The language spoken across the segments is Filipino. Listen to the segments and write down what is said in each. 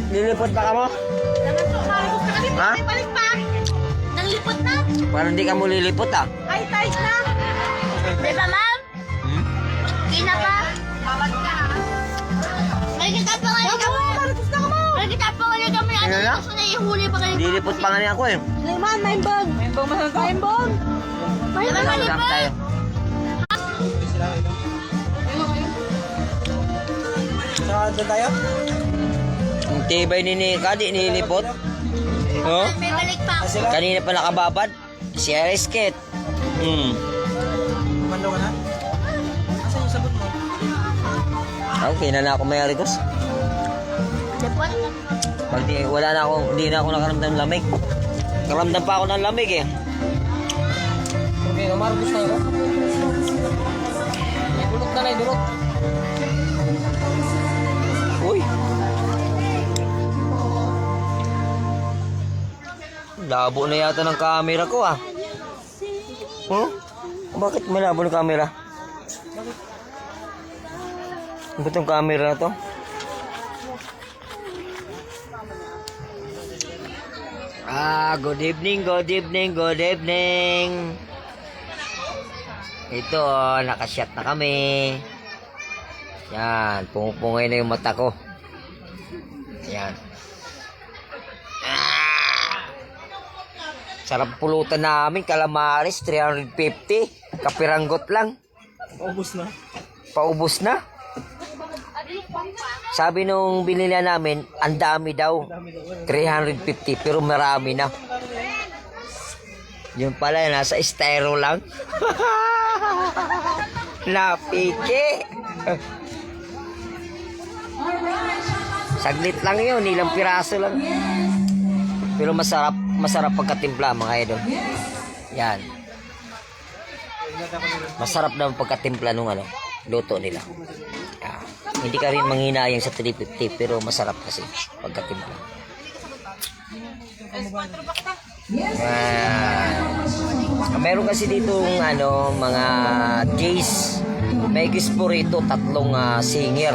Lilipot pa ka mo? Ha? Balik pa. Nanglipot na. Parang di ka mo lilipot ah. Ay, tight na. Di ba, ma'am? Kina pa. May kita pa nga yung kami. May kita pa nga yung kami. Ano na? Gusto na ihuli pa kayo. Lilipot pa nga niya ako eh. Layman, maimbong. Maimbong, mahal ka. Maimbong. Maimbong, Sarap tayo. Saan tayo? Ang tibay ni Nika, di nilipot. Oh? May balik pa ako. Kanina pa nakababad. Si Ariskit. Kumando ka na? Asan yung sagot mo? Okay na ako may arigos. Depot. Pag wala na ako, hindi na ako nakaramdam ng lamig. Nakaramdam pa ako ng lamig eh. Okay, umarugos tayo. Dulot na dulot. Uy. Labo na yata ng camera ko ah. Huh? Bakit malabo ng camera? Bakit yung camera na to? Good evening, good evening, good evening. Ito, nakasyat na kami. Yan, pungpungay na yung mata ko. Yan. Sarap pulutan namin, calamares, 350. Kapiranggot lang. Paubos na. Paubos na. Sabi nung binili namin, ang dami daw. 350, pero marami na. Yun pala, nasa styro lang. Napiki. Saglit lang yun, ilang piraso lang. Pero masarap pagkatimpla mga idol. Yan. Masarap daw pagkatimpla nung luto nila. Hindi ka rin manghinayang sa 350 pero masarap kasi pagkatimpla. Meron kasi dito mga gays. May gays po rito, 3 singer.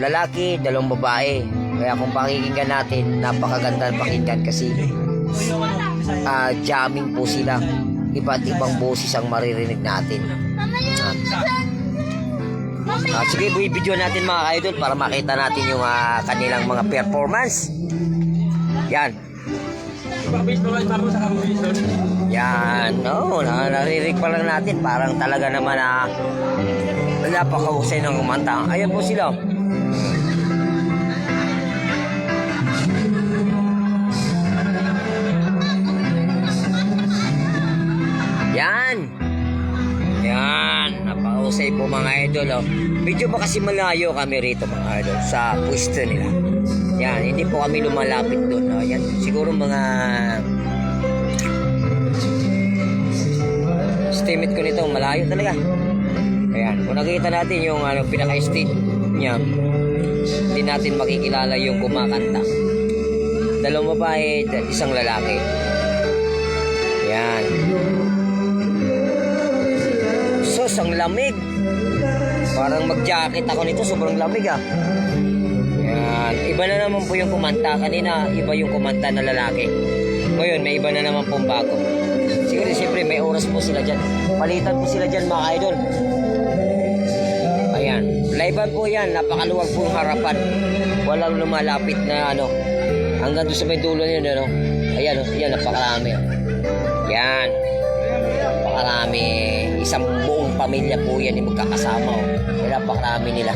Lalaki, 2 babae. Kaya kung pakikinggan natin, napakaganda pakinggan kasi jamming po sila. Iba't ibang boses ang maririnig natin. Sige, video natin mga idol para makita natin yung kanilang mga performance. Yan. Yan, narinig pa lang natin. Parang talaga naman napakahusay ng kumanta. Ayan po sila. Yan. Yan. Napakahusay po mga idol. Medyo ba kasi malayo kami rito mga idol sa pwesto nila. Yan. Hindi po kami lumalapit doon. Yan. Siguro mga estimate ko nito malayo talaga. Ayan. Kung nakita natin yung pinaka-stage niya, hindi natin makikilala yung kumakanta. 2 babae, 1 lalaki. Yan. Sos, ang lamig. Parang mag-jacket ako nito. Sobrang lamig ah. Yan. Iba na naman po yung kumanta. Kanina, iba yung kumanta na lalaki. Ngayon, may iba na naman pong bago. Siguro, siyempre, may oras po sila dyan. Palitan po sila dyan, mga idol. Ayan. Livean po yan. Napakaluwag po yung harapan. Walang lumalapit na hanggang doon sa may dulo yun, Ayan, yan, napakarami. Yan. Napakarami. Isang buong pamilya po yan yung magkakasama. Kaya napakarami nila.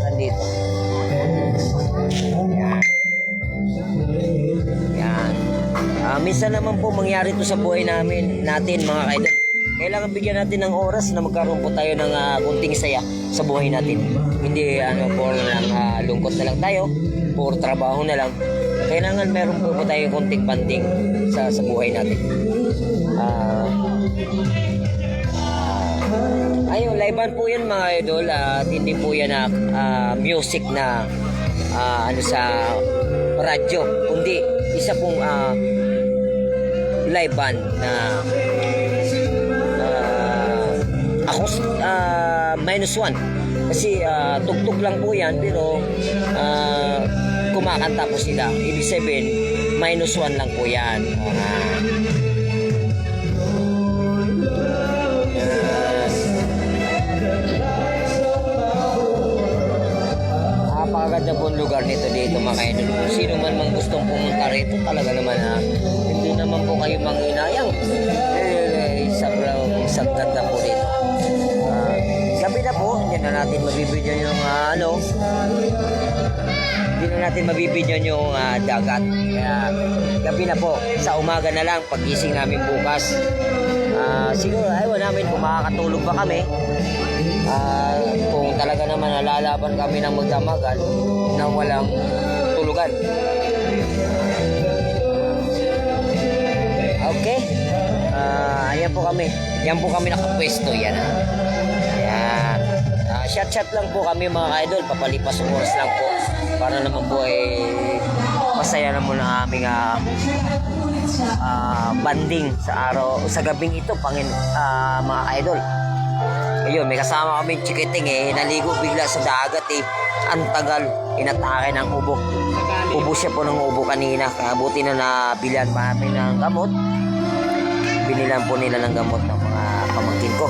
Nandito. Yan. Yan. Minsan naman po mangyari ito sa buhay natin mga kaidol. Kailangan bigyan natin ng oras na magkaroon po tayo ng kunting saya sa buhay natin. Hindi for lang lungkot na lang tayo, for trabaho na lang. Kailangan meron po tayo kunting banding sa buhay natin. Ayun, livean po yan mga idol at hindi po yan music na sa radyo, kundi isa pong live band na minus one. Kasi tugtog lang po yan, pero kumakanta po sila. Ibig sabihin, minus one lang po yan. Napakaganda po ang lugar nito dito mga kaidol. Kung sino man mang gustong pumunta rito, talaga naman hindi naman po kayo manghinayang. Isang ganda po dito. Gabi na po, hindi na natin mabibidyon yung hindi na natin mabibidyon yung dagat. Kaya gabi na po, sa umaga na lang pagising namin bukas. Siguro ayaw namin kung makakatulog ba kami. Kung talaga naman nalalaban kami ng magdamagal na walang tulugan. Okay. Ayan po kami. Yan po kami nakapwesto. Yan. Ayan. Shot lang po kami mga idol. Papalipas oras lang po. Para naman po masaya naman ang aming banding sa gabing ito mga idol. Ayun, may kasama kami chikiting naligo bigla sa dagat ang tagal, inatake ng ubo. Ubo siya po ng ubo kanina. Buti na nabilan pa namin ng gamot. Binilan po nila ng gamot ng mga pamangkin ko.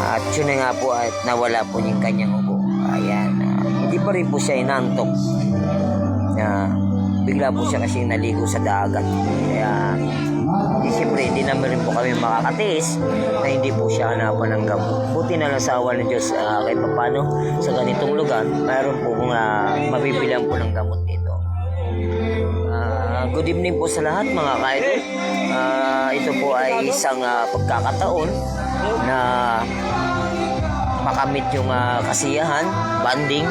At yun na nga po at nawala po yung kanyang ubo. Ayan, hindi pa rin po siya inantok. Bigla po siya kasi naligo sa dagat. Kaya siyempre hindi naman rin po kami makakatiis na hindi po siya hanapan ng gamot. Buti na lang sa awa ng Diyos kahit papano sa ganitong lugar mayroon po kung mabibilang po ng gamot dito. Good evening po sa lahat mga kaidol. Ito po ay isang pagkakataon na makamit yung kasiyahan, banding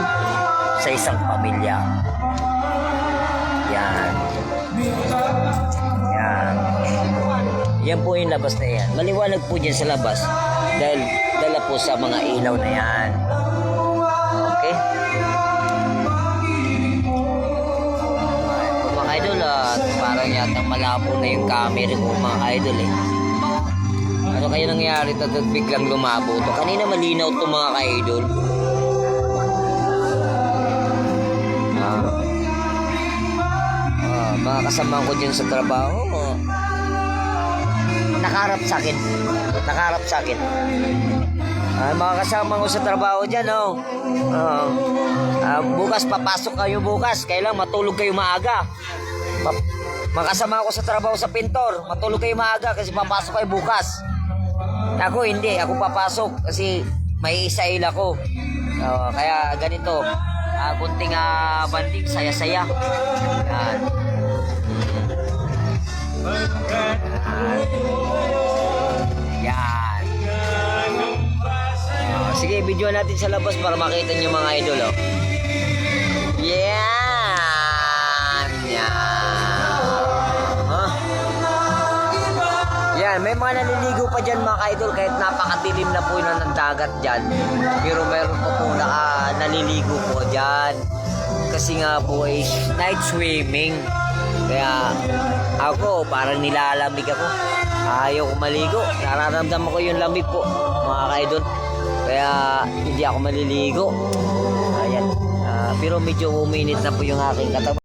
sa isang pamilya. Yan. Yan po yung labas na yan. Maliwanag po dyan sa labas dahil dala po sa mga ilaw na yan. Okay? Mga idol, parang yata malabo na yung camera ko mga idol Ano kaya nangyari ito at biglang lumabo ito? Kanina malinaw ito mga idol. Mga kasama ko dyan sa trabaho nakaharap sa akin mga kasama ko sa trabaho dyan bukas papasok kayo bukas, kailang matulog kayo maaga. Mga kasama ko sa trabaho sa pintor, matulog kayo maaga kasi papasok kayo bukas. Ako hindi, ako papasok kasi may isail ako. Kaya ganito, kunting banding, saya-saya. Yan. Sige, video natin sa labas para makita nyo mga idol. Yan. Yan, may mga naliligo pa dyan mga idol kahit napakadilim na po yun ng dagat dyan. Pero meron pa po naliligo po dyan. Kasi nga po ay night swimming. Kaya ako parang nilalamig ako. Ayaw ko maligo. Nararamdaman ko yung lamig po mga kaidol. Kaya hindi ako maliligo. Ayan. Pero medyo uminit na po yung aking katawan.